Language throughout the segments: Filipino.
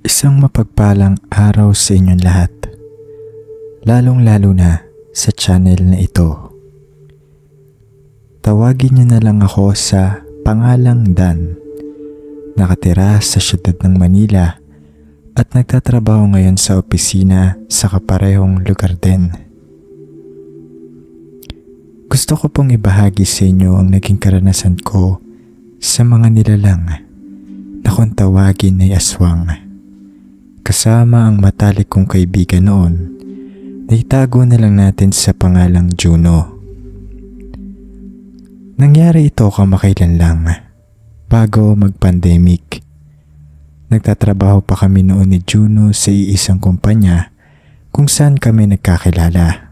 Isang mapagpalang araw sa inyong lahat, lalong-lalo na sa channel na ito. Tawagin niyo na lang ako sa pangalang Dan. Nakatira sa siyudad ng Manila at nagtatrabaho ngayon sa opisina sa kaparehong lugar din. Gusto ko pong ibahagi sa inyo ang naging karanasan ko sa mga nilalang na kung tawagin ay aswang. Kasama ang matalik kong kaibigan noon na itago na lang natin sa pangalang Juno. Nangyari ito kamakailan lang bago mag-pandemic. Nagtatrabaho pa kami noon ni Juno sa iisang kumpanya kung saan kami nagkakilala.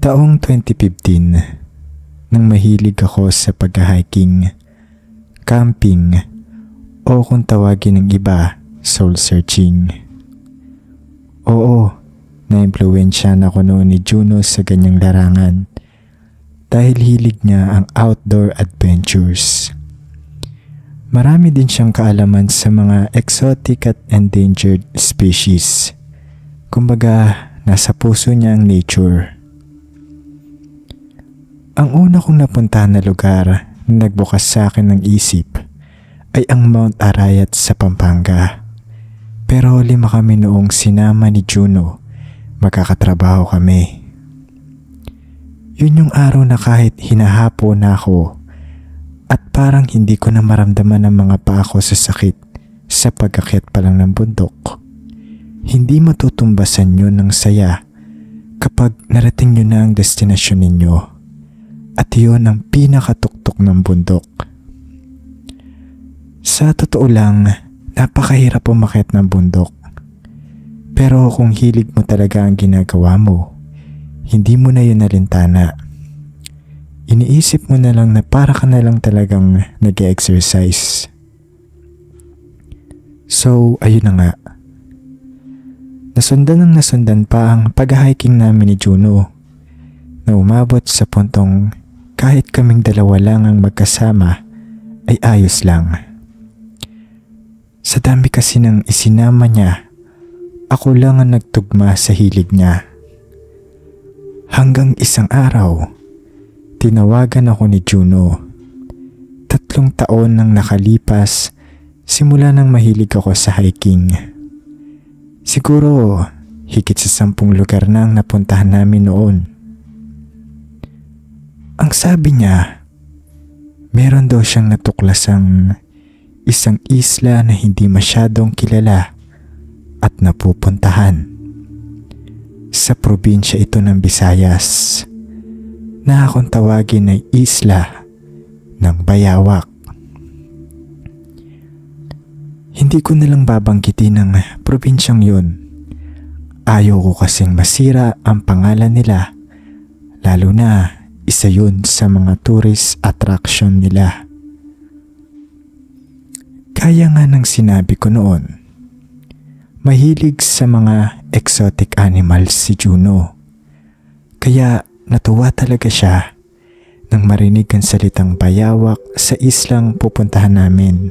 Taong 2015 nang mahilig ako sa pag-hiking, camping, o kung tawagin ng iba, soul searching. Oo, na-impluwensyahan ako noon ni Juno sa ganyang larangan dahil hilig niya ang outdoor adventures. Marami din siyang kaalaman sa mga exotic at endangered species. Kumbaga, nasa puso niya ang nature. Ang una kong napuntahan na lugar na nagbukas sa akin ng isip ay ang Mount Arayat sa Pampanga. Pero 5 kami noong sinama ni Juno, magkakatrabaho kami. Yun yung araw na kahit hinahapo na ako at parang hindi ko na maramdaman ang mga paa ko sa sakit sa pag-akyat pa lang ng bundok. Hindi matutumbasan yun ng saya kapag narating nyo na ang destinasyon ninyo at yun ang pinakatuktok ng bundok. Sa totoo lang, napakahirap umakyat ng bundok. Pero kung hilig mo talaga ang ginagawa mo, hindi mo na yun nalintana. Iniisip mo na lang na para ka na lang talagang nag-exercise. So, ayun na nga. Nasundan pa ang pag-hiking namin ni Juno na umabot sa puntong kahit kaming dalawa lang ang magkasama ay ayos lang. Sa dami kasi ng isinama niya, ako lang ang nagtugma sa hilig niya. Hanggang isang araw, tinawagan ako ni Juno. 3 taon nang nakalipas simula nang mahilig ako sa hiking. Siguro higit sa 10 lugar na ang napuntahan namin noon. Ang sabi niya, meron daw siyang natuklasang isang isla na hindi masyadong kilala at napupuntahan. Sa probinsya ito ng Visayas na kung tawagin ay Isla ng Bayawak. Hindi ko nalang babanggitin ang probinsyang yun. Ayaw ko kasing masira ang pangalan nila, lalo na isa yun sa mga tourist attraction nila. Kaya nga ng sinabi ko noon, mahilig sa mga exotic animals si Juno. Kaya natuwa talaga siya nang marinig ang salitang bayawak sa islang pupuntahan namin.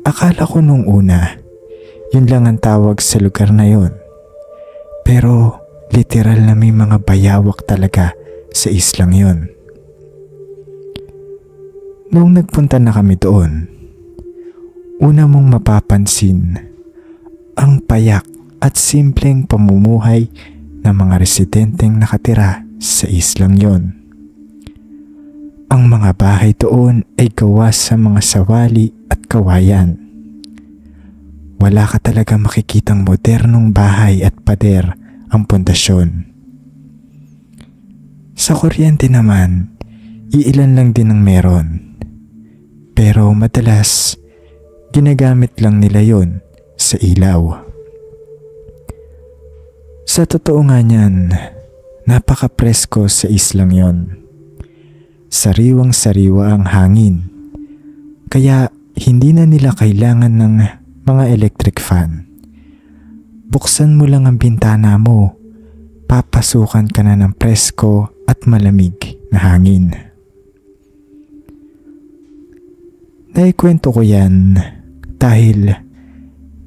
Akala ko nung una, yun lang ang tawag sa lugar na yun. Pero literal na may mga bayawak talaga sa islang yun. Noong nagpunta na kami doon, una mong mapapansin ang payak at simpleng pamumuhay ng mga residenteng nakatira sa islang yon. Ang mga bahay doon ay gawa sa mga sawali at kawayan. Wala ka talaga makikitang modernong bahay at pader ang pundasyon. Sa kuryente naman, iilan lang din ang meron. Pero madalas, ginagamit lang nila yon sa ilaw. Sa totoo nga niyan, napaka-presko sa islang yon. Sariwang-sariwa ang hangin. Kaya hindi na nila kailangan ng mga electric fan. Buksan mo lang ang bintana mo, papasukan ka na ng presko at malamig na hangin. Naikwento ko yan dahil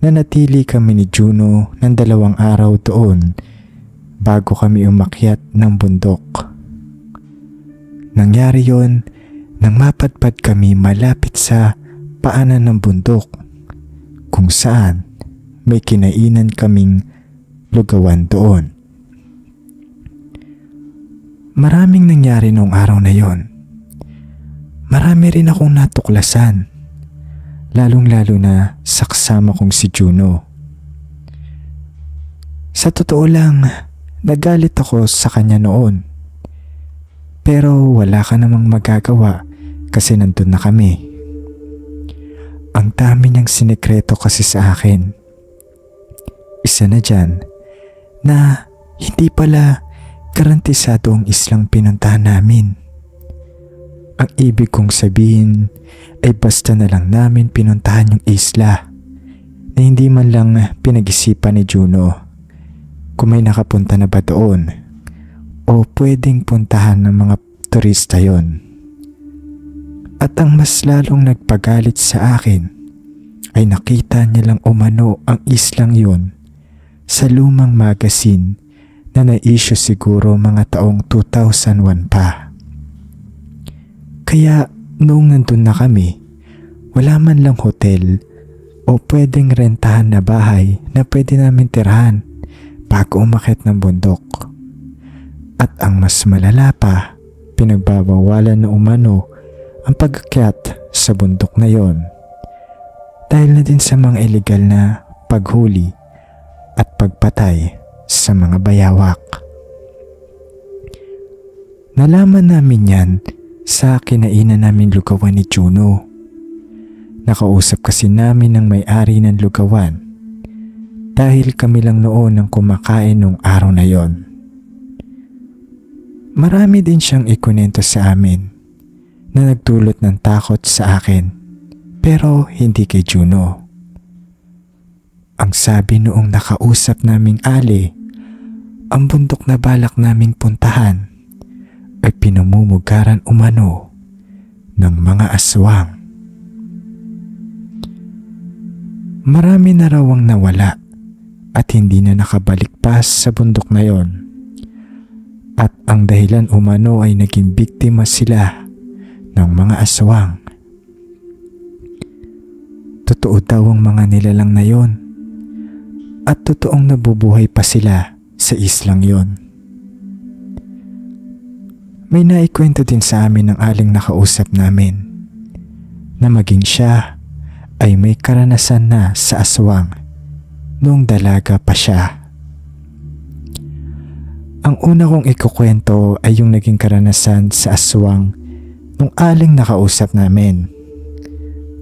nanatili kami ni Juno ng 2 araw doon bago kami umakyat ng bundok. Nangyari yon nang mapadpad kami malapit sa paanan ng bundok kung saan may kinainan kaming lugawan doon. Maraming nangyari noong araw na yon. Marami rin akong natuklasan, lalong-lalo na sa kasama kong si Juno. Sa totoo lang, nagalit ako sa kanya noon. Pero wala ka namang magagawa kasi nandun na kami. Ang dami niyang sinekreto kasi sa akin. Isa na dyan na hindi pala garantisado ang islang pinuntahan namin. Ang ibig kong sabihin ay basta na lang namin pinuntahan yung isla na hindi man lang pinag-isipan ni Juno kung may nakapunta na ba doon o pwedeng puntahan ng mga turista yon. At ang mas lalong nagpagalit sa akin ay nakita niya lang umano ang islang yon sa lumang magazine na na-issue siguro mga taong 2001 pa. Kaya noong nandun na kami, wala man lang hotel o pwedeng rentahan na bahay na pwede namin tirahan bago umakyat ng bundok. At ang mas malala pa, pinagbabawalan na umano ang pag-akyat sa bundok na yon dahil na din sa mga illegal na paghuli at pagpatay sa mga bayawak. Nalaman namin yan sa kinainan namin lugawan ni Juno. Nakausap kasi namin ng may-ari ng lugawan dahil kami lang noon ang kumakain nung araw na yon. Marami din siyang ikunento sa amin na nagdulot ng takot sa akin pero hindi kay Juno. Ang sabi noong nakausap naming ali, ang bundok na balak naming puntahan ay pinamumugaran umano ng mga aswang. Marami na raw ang nawala at hindi na nakabalik pa sa bundok na yon. At ang dahilan umano ay naging biktima sila ng mga aswang. Totoo daw ang mga nilalang na yon at totoong nabubuhay pa sila sa islang yon. May naikwento din sa amin ng aling nakausap namin na maging siya ay may karanasan na sa aswang noong dalaga pa siya. Ang una kong ikukwento ay yung naging karanasan sa aswang nung aling nakausap namin.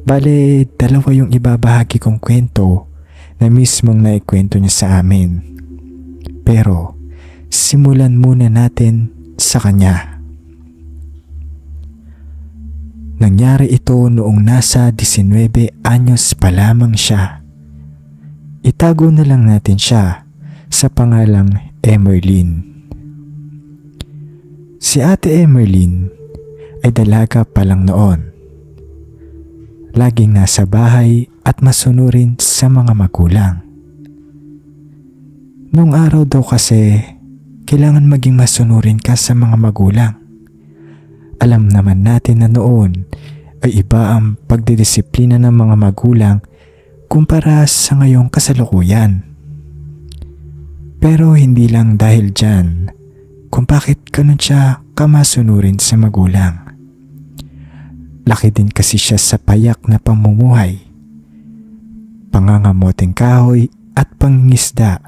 Bale, 2 yung ibabahagi kong kwento na mismong naikwento niya sa amin. Pero, simulan muna natin sa kanya. Nangyari ito noong nasa 19 anyos pa lamang siya. Itago na lang natin siya sa pangalang Emerlyn. Si Ate Emerlyn ay dalaga pa lang noon. Laging nasa bahay at masunurin sa mga magulang. Noong araw daw kasi, kailangan maging masunurin ka sa mga magulang. Alam naman natin na noon ay iba ang pagdidisiplina ng mga magulang kumpara sa ngayong kasalukuyan. Pero hindi lang dahil dyan kung bakit ganun siya kamasunurin sa magulang. Laki din kasi siya sa payak na pamumuhay. Pangangamoting kahoy at pangingisda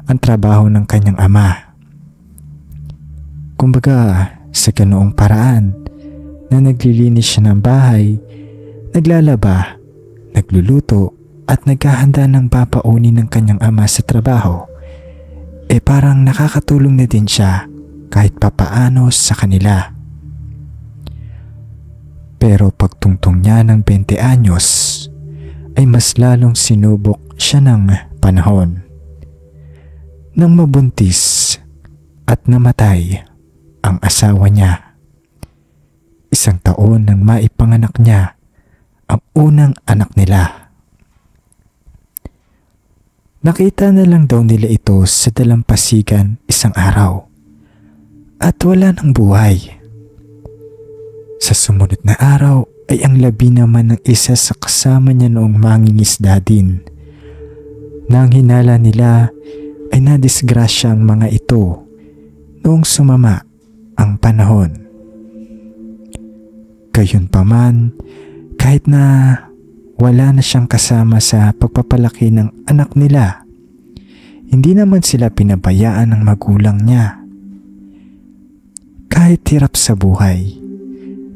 ang trabaho ng kanyang ama. Kumbaga, sa ganoong paraan na naglilinis siya ng bahay, naglalaba, nagluluto at naghahanda ng papaunin ng kanyang ama sa trabaho, parang nakakatulong na din siya kahit papaano sa kanila. Pero pagtungtong niya ng 20 anyos, ay mas lalong sinubok siya ng panahon. Nang mabuntis at namatay ang asawa niya. 1 taon nang maipanganak niya ang unang anak nila. Nakita na lang daw nila ito sa dalampasigan isang araw at wala ng buhay. Sa sumunod na araw ay ang labi naman ng isa sa kasama niya noong mangingisda din. Nang hinala nila ay nadisgrasya ang mga ito noong sumama ang panahon. Gayunpaman, kahit na wala na siyang kasama sa pagpapalaki ng anak nila, hindi naman sila pinabayaan ng magulang niya. Kahit hirap sa buhay,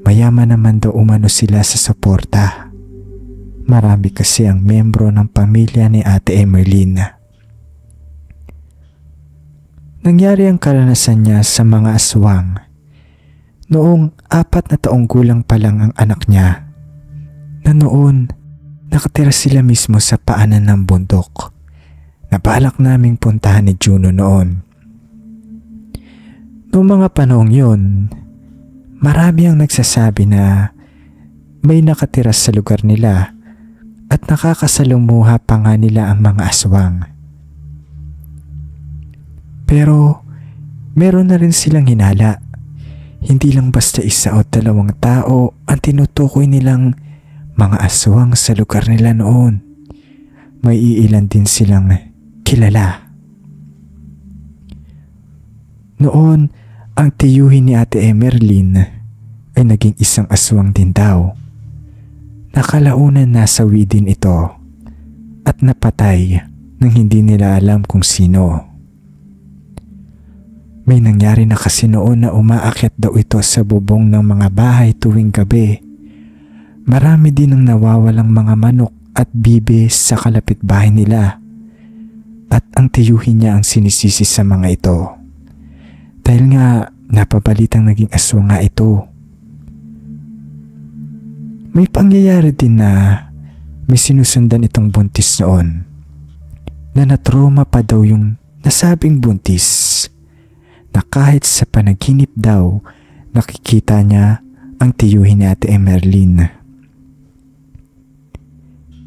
mayaman naman daw umano sila sa suporta. Marami kasi ang membro ng pamilya ni Ate Emerlyn. Nangyari ang karanasan niya sa mga aswang noong 4 na taong gulang pa lang ang anak niya, na noon nakatira sila mismo sa paanan ng bundok na balak naming puntahan ni Juno noon. Noong mga panahong yun, marami ang nagsasabi na may nakatira sa lugar nila at nakakasalumuha pa nga nila ang mga aswang. Pero meron na rin silang hinala. Hindi lang basta 1 o 2 tao ang tinutukoy nilang mga aswang sa lugar nila noon. May iilan din silang kilala. Noon, ang tiyuhin ni Ate Emerlyn ay naging isang aswang din daw. Nakalaunan nasawi din ito at napatay nang hindi nila alam kung sino. May nangyari na kasi noon na umaakyat daw ito sa bubong ng mga bahay tuwing gabi. Marami din ang nawawalang mga manok at bibe sa kalapit bahay nila. At ang tiyuhin niya ang sinisisi sa mga ito. Dahil nga napabalitang naging aswang nga ito. May pangyayari din na may sinusundan itong buntis noon. Na natroma pa daw yung nasabing buntis. Na kahit sa panaginip daw nakikita niya ang tiyuhin ni Ate Emerlyn.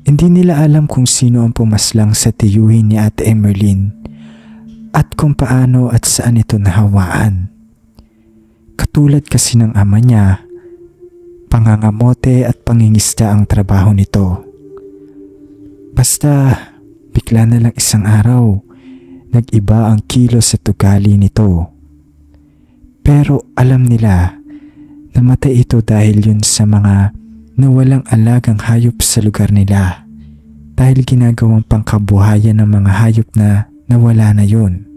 Hindi nila alam kung sino ang pumaslang sa tiyuhin ni Ate Emerlyn at kung paano at saan ito nahawaan. Katulad kasi ng ama niya, pangangamote at pangingisda ang trabaho nito. Basta bigla na lang isang araw, nag-iba ang kilos at ugali nito. Pero alam nila na matay ito dahil yun sa mga nawalang alagang hayop sa lugar nila dahil ginagawang pangkabuhayan ng mga hayop na nawala na yun.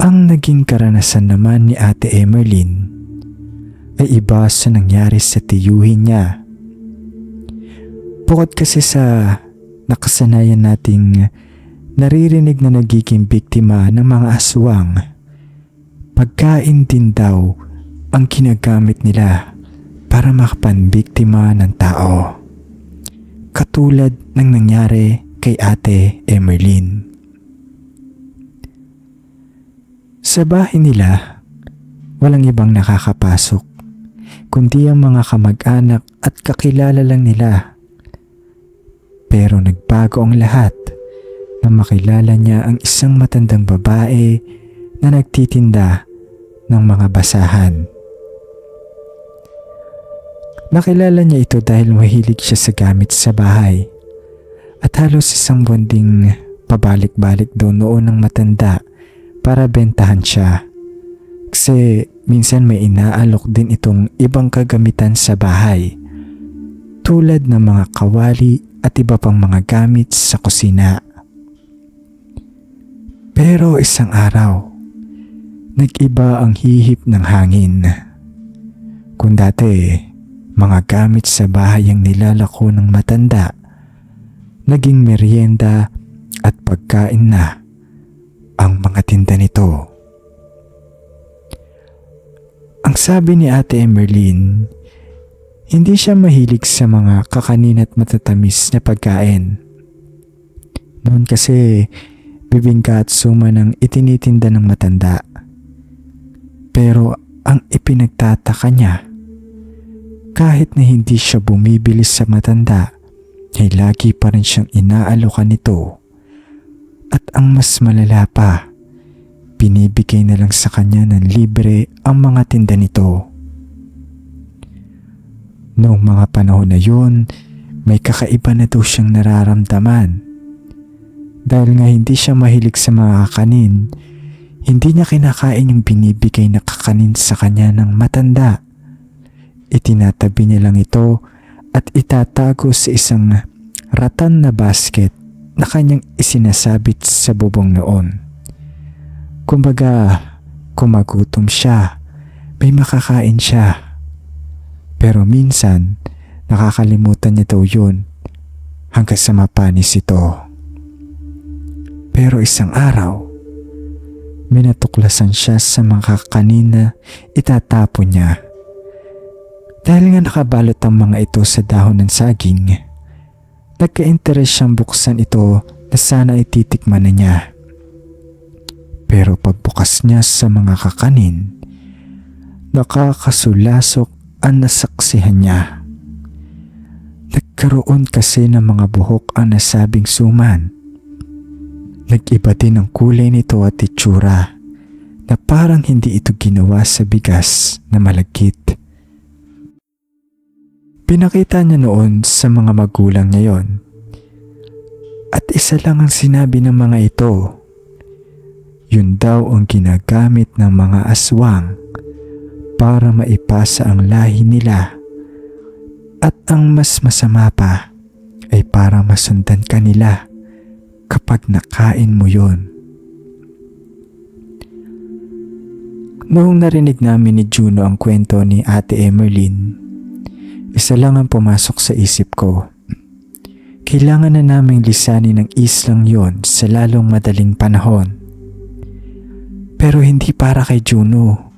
Ang naging karanasan naman ni Ate Emerlyn ay iba sa nangyari sa tiyuhin niya. Bukod kasi sa nakasanayan nating naririnig na nagiging biktima ng mga aswang, pagkain din daw ang ginagamit nila para makapanbiktima ng tao. Katulad ng nangyari kay Ate Emerlyn. Sa bahay nila, walang ibang nakakapasok, kundi ang mga kamag-anak at kakilala lang nila. Pero nagbago ang lahat nang makilala niya ang isang matandang babae na nagtitinda ng mga basahan. Nakilala niya ito dahil mahilig siya sa gamit sa bahay at halos isang buwan ding pabalik-balik daw noon ng matanda para bentahan siya. Kasi minsan may inaalok din itong ibang kagamitan sa bahay tulad ng mga kawali at iba pang mga gamit sa kusina. Pero isang araw, nag-iba ang hihip ng hangin. Kung dati, mga gamit sa bahay ang nilalako ng matanda, naging merienda at pagkain na ang mga tinda nito. Ang sabi ni Ate Emerlyn, hindi siya mahilig sa mga kakanin at matatamis na pagkain. Noon kasi, bibingka at suma ng itinitinda ng matanda. Pero ang ipinagtataka niya, Kahit na hindi siya bumibili sa matanda, ay lagi pa rin siyang inaalokan nito. At ang mas malala pa, binibigay na lang sa kanya ng libre ang mga tinda nito. Noong mga panahon na yun, may kakaiba na daw siyang nararamdaman. Dahil nga hindi siya mahilig sa mga kakanin, hindi niya kinakain yung binibigay na kakanin sa kanya ng matanda. Itinatabi niya lang ito at itatago sa isang ratan na basket na kanyang isinasabit sa bubong noon. Kumbaga, kung magutom siya, may makakain siya. Pero minsan, nakakalimutan niya daw yun hanggang sa mapanis ito. Pero isang araw, minatuklasan siya sa mga kakanin na itatapon niya. Dahil nga nakabalot ang mga ito sa dahon ng saging, nagka-interes siyang buksan ito na sana ititikman na niya. Pero pagbukas niya sa mga kakanin, nakakasulasok ang nasaksihan niya. Nagkaroon kasi ng mga buhok ang nasabing suman. Nag-iba din ang kulay nito at itsura na parang hindi ito ginawa sa bigas na malagkit. Pinakita niya noon sa mga magulang niya yon. At isa lang ang sinabi ng mga ito. Yun daw ang ginagamit ng mga aswang para maipasa ang lahi nila. At ang mas masama pa ay para masundan ka nila kapag nakain mo yon. Noong narinig namin ni Juno ang kwento ni Ate Emerlyn, isa lang ang pumasok sa isip ko. Kailangan na naming lisanin ang islang yon sa lalong madaling panahon. Pero hindi para kay Juno.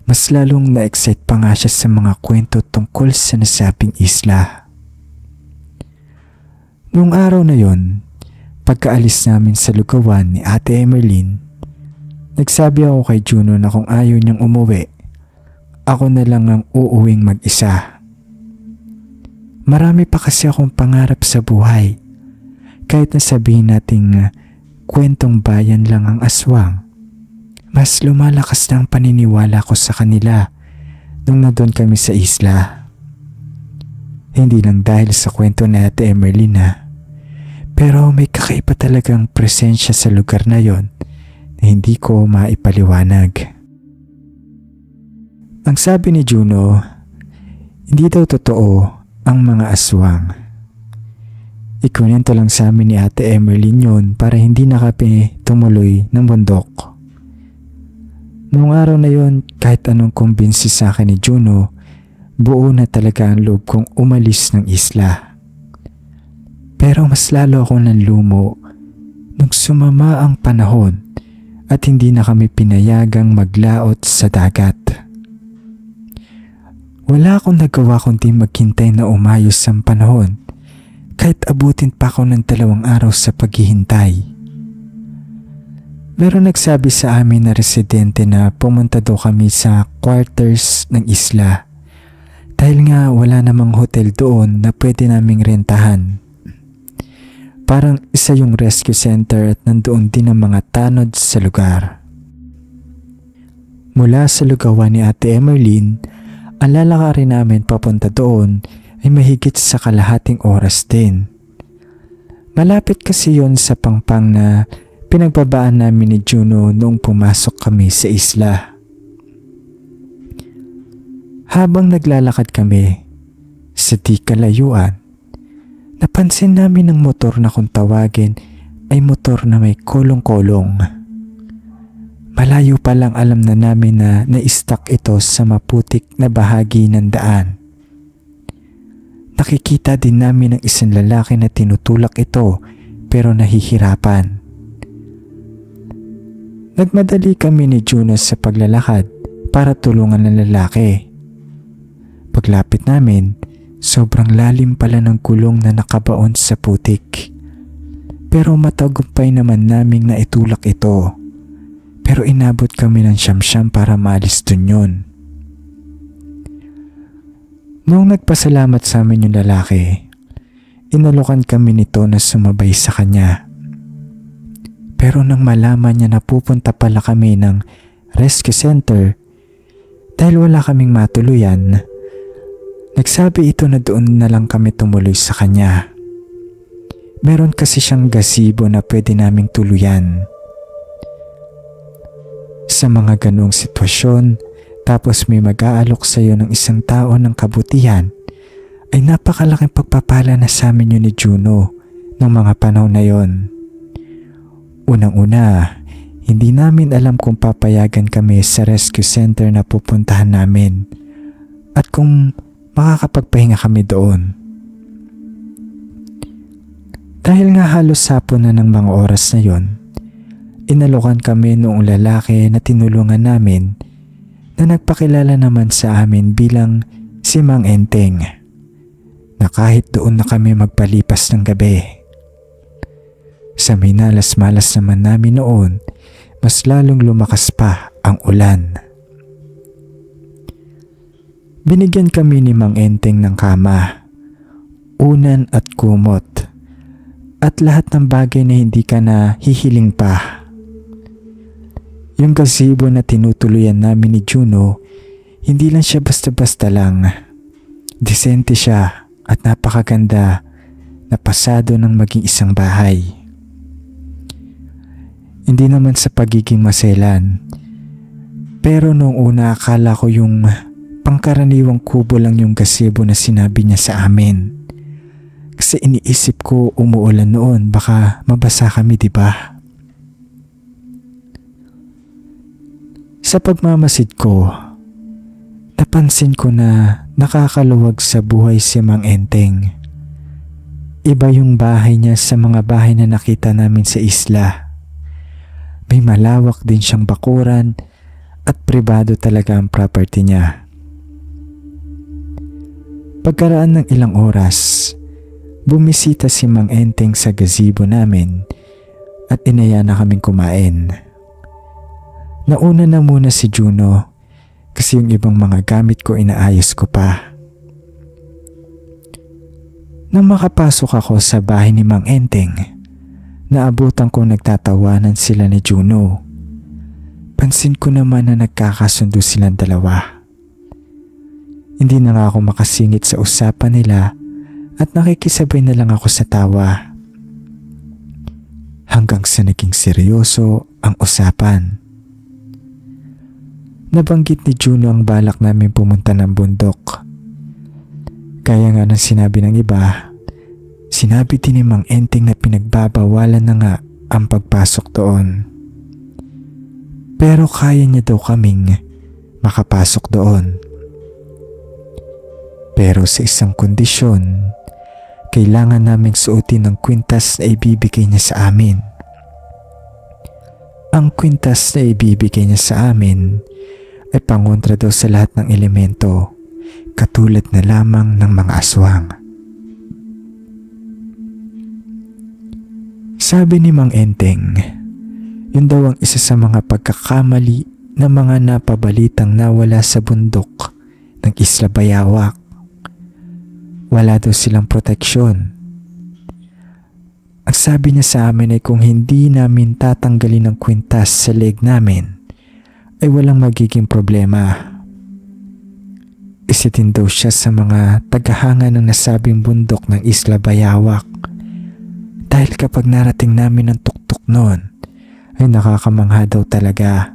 Mas lalong na-excite pa nga siya sa mga kwento tungkol sa nasabing isla. Noong araw na yon, pagkaalis namin sa lugawan ni Ate Emerlyn, nagsabi ako kay Juno na kung ayaw niyang umuwi, ako na lang ang uuwing mag-isa. Marami pa kasi akong pangarap sa buhay. Kahit na sabihin nating kwentong bayan lang ang aswang, mas lumalakas na ang paniniwala ko sa kanila nung nandun kami sa isla. Hindi lang dahil sa kwento ni Ate Emerlyn pero may kakaiba talagang presensya sa lugar na yon na hindi ko maipaliwanag. Ang sabi ni Juno, hindi daw totoo ang mga aswang. Ikunento lang sa amin ni Ate Emerlyn yun para hindi na kami tumuloy ng bundok. Noong araw na yon, kahit anong kumbinsi sa akin ni Juno, buo na talaga ang loob kong umalis ng isla. Pero mas lalo akong nanlumo nung sumama ang panahon at hindi na kami pinayagang maglaot sa dagat. Wala akong nagawa kundi maghintay na umayos ang panahon kahit abutin pa ako ng 2 araw sa paghihintay. Meron nagsabi sa amin na residente na pumunta daw kami sa quarters ng isla dahil nga wala namang hotel doon na pwede naming rentahan. Parang isa yung rescue center at nandoon din ang mga tanod sa lugar. Mula sa lugawan ni Ate Emerlyn, ang lalakarin namin papunta doon ay mahigit sa kalahating oras din. Malapit kasi yon sa pangpang na pinagbabaan namin ni Juno noong pumasok kami sa isla. Habang naglalakad kami, sa di kalayuan, napansin namin ang motor na kung tawagin ay motor na may kolong-kolong. Malayo pa lang alam na namin na na-stuck ito sa maputik na bahagi ng daan. Nakikita din namin ang isang lalaki na tinutulak ito pero nahihirapan. Nagmadali kami ni Juno sa paglalakad para tulungan ng lalaki. Paglapit namin, sobrang lalim pala ng gulong na nakabaon sa putik. Pero matagumpay naman naming naitulak ito. Pero inabot kami ng siyam-siyam para maalis dun yun. Noong nagpasalamat sa amin yung lalaki, inalokan kami nito na sumabay sa kanya. Pero nang malaman niya na pupunta pala kami ng rescue center dahil wala kaming matuluyan, nagsabi ito na doon na lang kami tumuloy sa kanya. Meron kasi siyang gazebo na pwede naming tuluyan. Sa mga ganong sitwasyon, tapos may mag-aalok sa iyo ng isang tao ng kabutihan, ay napakalaking pagpapala na sa amin yun ni Juno ng mga panahon na yon. Unang-una, hindi namin alam kung papayagan kami sa rescue center na pupuntahan namin at kung makakapagpahinga kami doon. Dahil nga halos sapon na ng mga oras na yon, inalokan kami noong lalaki na tinulungan namin na nagpakilala naman sa amin bilang si Mang Enteng, na kahit doon na kami magpalipas ng gabi. Sa minalas-malas naman namin noon, mas lalong lumakas pa ang ulan. Binigyan kami ni Mang Enteng ng kama, unan at kumot, at lahat ng bagay na hindi ka na hihiling pa. Yung gazebo na tinutuluyan namin ni Juno, hindi lang siya basta-basta lang. Disente siya at napakaganda na pasado ng maging isang bahay. Hindi naman sa pagiging maselan, pero noong una akala ko yung pangkaraniwang kubo lang yung gazebo na sinabi niya sa amin. Kasi iniisip ko umuulan noon, baka mabasa kami, diba? Sa pagmamasid ko, napansin ko na nakakaluwag sa buhay si Mang Enteng. Iba yung bahay niya sa mga bahay na nakita namin sa isla. May malawak din siyang bakuran at pribado talaga ang property niya. Pagkaraan ng ilang oras, bumisita si Mang Enteng sa gazebo namin at inaya na kaming kumain. Nauna na muna si Juno kasi yung ibang mga gamit ko inaayos ko pa. Nang makapasok ako sa bahay ni Mang Enteng, naabutan ko nagtatawanan sila ni Juno. Pansin ko naman na nagkakasundo silang dalawa. Hindi na nga ako makasingit sa usapan nila at nakikisabay na lang ako sa tawa. Hanggang sa naging seryoso ang usapan. Nabanggit ni Juno ang balak namin pumunta ng bundok. Kaya nga nang sinabi ng iba, sinabi din ni Mang Enteng na pinagbabawalan na nga ang pagpasok doon. Pero kaya niya daw kaming makapasok doon. Pero sa isang kondisyon, kailangan naming suotin ang kwintas na ibibigay niya sa amin. Ang kwintas na ibibigay niya sa amin ay pangontra daw sa lahat ng elemento, katulad na lamang ng mga aswang. Sabi ni Mang Enteng, yun daw ang isa sa mga pagkakamali ng mga napabalitang nawala sa bundok ng Isla Bayawak. Wala daw silang proteksyon. Ang sabi niya sa amin ay kung hindi namin tatanggalin ang kwintas sa leg namin, ay walang magiging problema. Isa din daw siya sa mga tagahanga ng nasabing bundok ng Isla Bayawak. Dahil kapag narating namin ang tuktok noon, ay nakakamangha daw talaga.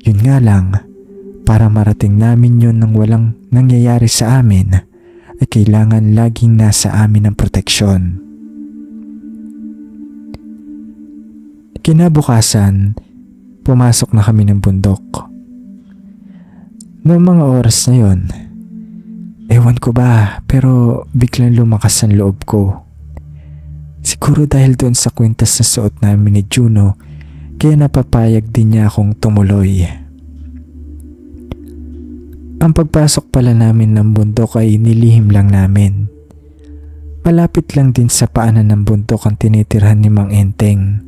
Yun nga lang, para marating namin yun nang walang nangyayari sa amin, ay kailangan laging nasa amin ang proteksyon. Kinabukasan, pumasok na kami ng bundok. Noong mga oras na yon, ewan ko ba, pero biglang lumakas ang loob ko. Siguro dahil doon sa kwintas na suot namin ni Juno, kaya napapayag din niya akong tumuloy. Ang pagpasok pala namin ng bundok ay nilihim lang namin. Malapit lang din sa paanan ng bundok ang tinitirhan ni Mang Enteng.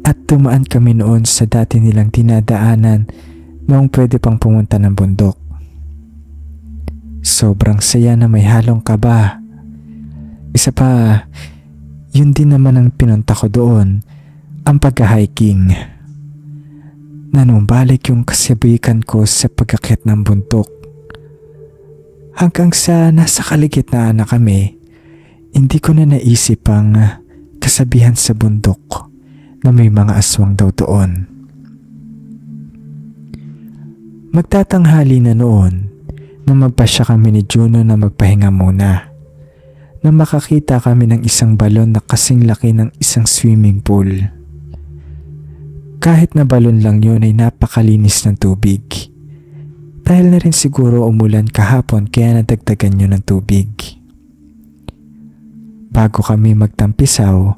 At tumaan kami noon sa dati nilang dinadaanan noong pwede pang pumunta ng bundok. sobrang saya na may halong kaba. Isa pa, yun din naman ang pinunta ko doon, ang pagka-hiking. Nanumbalik yung kasabikan ko sa pag-akyat ng bundok. Hanggang sa nasa kaligitnaan na kami, hindi ko na naisip ang kasabihan sa bundok na may mga aswang daw doon. Magtatanghali na noon nang magpasya kami ni Juno na magpahinga muna. Nang makakita kami ng isang balon na kasing laki ng isang swimming pool. Kahit na balon lang yun ay napakalinis ng tubig. Dahil na rin siguro umulan kahapon kaya nadagdagan yun ng tubig. Bago kami magtampisaw,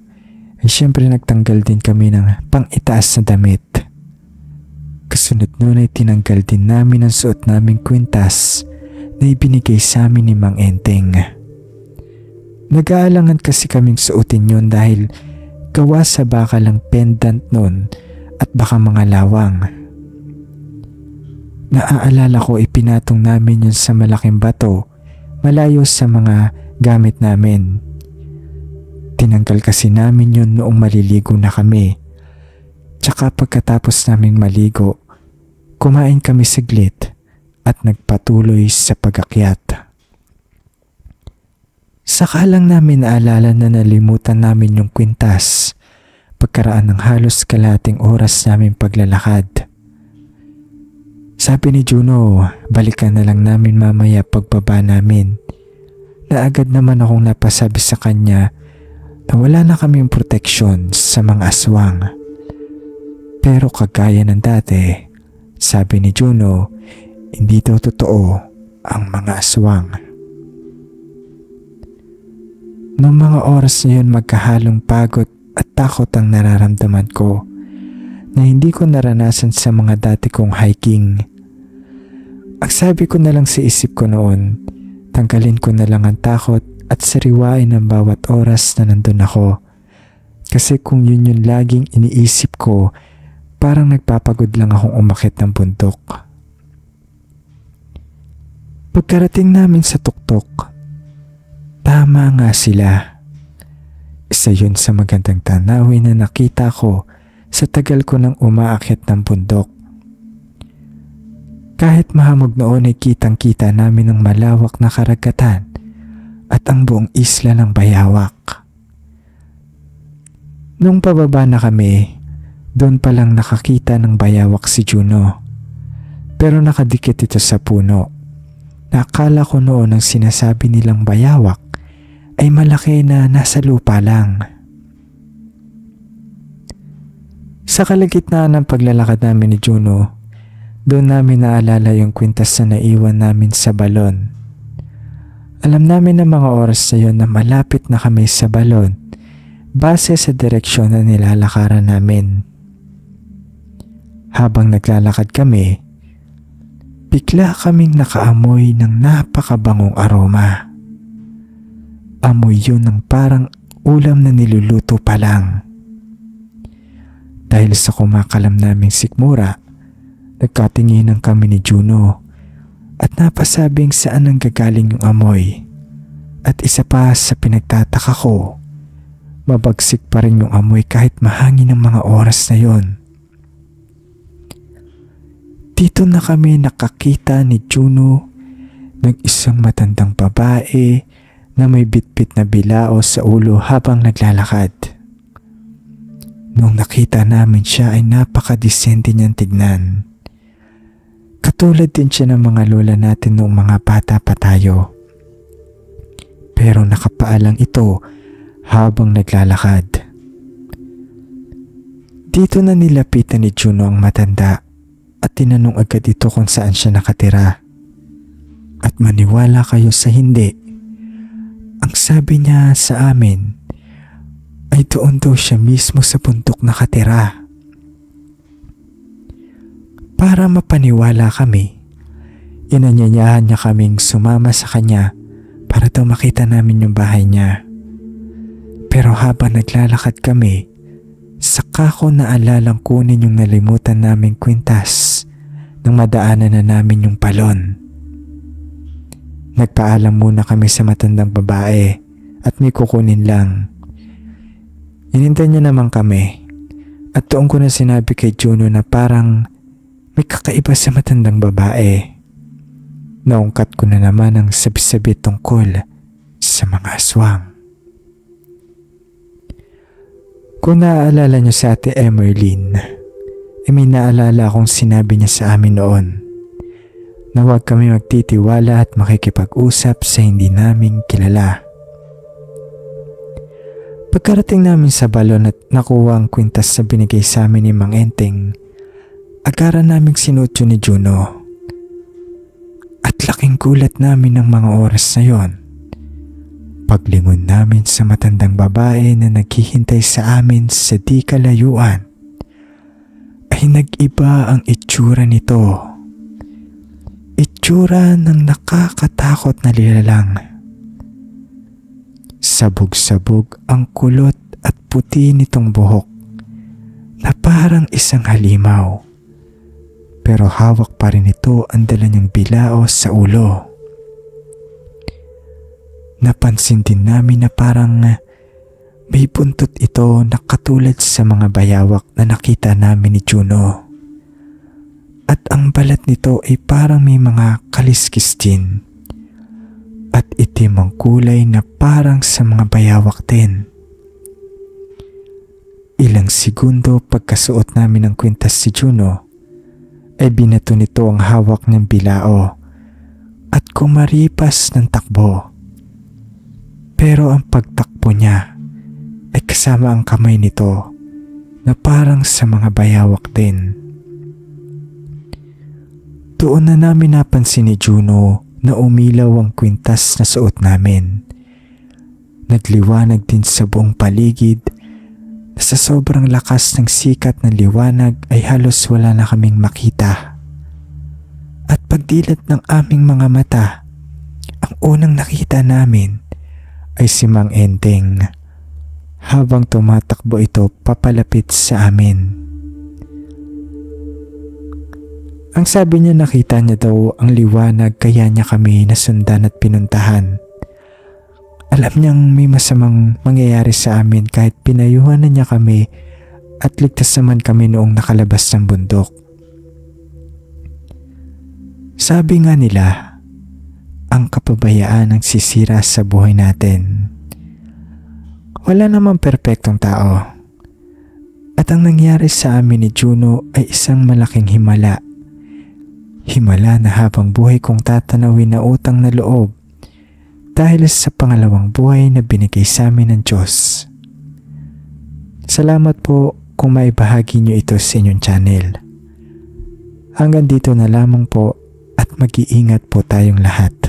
ay syempre nagtanggal din kami ng pang-itaas na damit. Kasunod nun ay tinanggal din namin ang suot naming kwintas na ibinigay sa amin ni Mang Enteng. Nag-aalangan kasi kaming suotin yun dahil gawa sa bakalang pendant nun at baka mga lawang. Naaalala ko ipinatong namin yun sa malaking bato malayo sa mga gamit namin. Tinanggal kasi namin yun noong maliligo na kami. Tsaka pagkatapos naming maligo, kumain kami saglit at nagpatuloy sa pag-akyat. Saka lang namin naalala na nalimutan namin yung kwintas pagkaraan ng halos kalating oras namin paglalakad. Sabi ni Juno, balikan na lang namin mamaya pagbaba namin. Na agad naman akong napasabi sa kanya na wala na kaming proteksyon sa mga aswang. Pero kagaya ng dati, sabi ni Juno, hindi daw totoo ang mga aswang. Noong mga oras na yun magkahalong pagod at takot ang nararamdaman ko na hindi ko naranasan sa mga dati kong hiking. Ang sabi ko na lang sa isip ko noon, tanggalin ko na lang ang takot at sariwain ang bawat oras na nandun ako. Kasi kung yun yung laging iniisip ko, parang nagpapagod lang akong umakyat ng bundok. Pagkarating namin sa tuktok, tama nga sila. Isa yun sa magandang tanawin na nakita ko sa tagal ko nang umaakyat ng bundok. Kahit mahamog noon ay kitang-kita namin ang malawak na karagatan at ang buong isla ng Bayawak. Nung pababa na kami, doon palang nakakita ng Bayawak si Juno. Pero nakadikit ito sa puno. Nakala ko noon ang sinasabi nilang bayawak ay malaki na nasa lupa lang. Sa kalagitnaan ng paglalakad namin ni Juno, doon namin naalala yung kwintas na naiwan namin sa balon. Alam namin ng mga oras na yun na malapit na kami sa balon base sa direksyon na nilalakaran namin. Habang naglalakad kami, bigla kaming nakaamoy ng napakabangong aroma. Amoy yun ng parang ulam na niluluto pa lang. Dahil sa kumakalam naming sikmura, nagkatinginan kami ni Juno at napasabing saan ang gagaling yung amoy. At isa pa sa pinagtataka ko, mabagsik pa rin yung amoy kahit mahangin ang mga oras na yon. Dito na kami nakakita ni Juno ng isang matandang babae na may bitbit na bilao sa ulo habang naglalakad. Nung nakita namin siya ay napakadisente niyang tignan. Katulad din siya ng mga lola natin noong mga bata pa tayo. Pero nakapaalang ito habang naglalakad. Dito na nilapitan ni Juno ang matanda at tinanong agad ito kung saan siya nakatira. At maniwala kayo sa hindi, ang sabi niya sa amin ay doon daw siya mismo sa bundok nakatira. Para mapaniwala kami, inanyayahan niya kaming sumama sa kanya para daw makita namin yung bahay niya. Pero habang naglalakad kami, saka ko naalalang kunin yung nalimutan naming kwintas nang madaanan na namin yung balon. Nagpaalam muna kami sa matandang babae at may kukunin lang. Inintay niya naman kami at doon ko na sinabi kay Juno na parang may kakaiba sa matandang babae. Naungkat ko na naman ang sabi-sabi tungkol sa mga aswang. Kung naaalala niyo sa Ate Emerlyn, may naalala akong sinabi niya sa amin noon na huwag kami magtitiwala at makikipag-usap sa hindi naming kilala. Pagkarating namin sa balon at nakuha ang kwintas na binigay sa amin ni Mang Enteng, agara naming sinuot yun ni Juno. At laking gulat namin ng mga oras na yon. Paglingon namin sa matandang babae na naghihintay sa amin sa di kalayuan, ay nag-iba ang itsura nito. Itsura ng nakakatakot na nilalang. Sabog-sabog ang kulot at puti nitong buhok na parang isang halimaw. Pero hawak pa rin ito ang dala niyang bilao sa ulo. Napansin din namin na parang may buntot ito na katulad sa mga bayawak na nakita namin ni Juno. At ang balat nito ay parang may mga kaliskis din. At itim ang kulay na parang sa mga bayawak din. Ilang segundo pagkasuot namin ng kwintas si Juno, ay binato nito ang hawak niyang bilao at kumaripas ng takbo. Pero ang pagtakbo niya ay kasama ang kamay nito na parang sa mga bayawak din. Doon na namin napansin ni Juno na umilaw ang kwintas na suot namin. Nagliwanag din sa buong paligid na sa sobrang lakas ng sikat ng liwanag ay halos wala na kaming makita. At pagdilat ng aming mga mata, ang unang nakita namin ay si Mang Enteng habang tumatakbo ito papalapit sa amin. Ang sabi niya nakita niya daw ang liwanag kaya niya kami nasundan at pinuntahan. Alam niyang may masamang mangyayari sa amin kahit pinayuhan na niya kami at ligtas naman kami noong nakalabas ng bundok. Sabi nga nila, ang kapabayaan ang sisira sa buhay natin. Wala namang perpektong tao. At ang nangyari sa amin ni Juno ay isang malaking himala. Himala na habang buhay kong tatanawin na utang na loob dahil sa pangalawang buhay na binigay sa amin ng Diyos. Salamat po kung maibahagi niyo ito sa inyong channel. Hanggang dito na lamang po at mag-iingat po tayong lahat.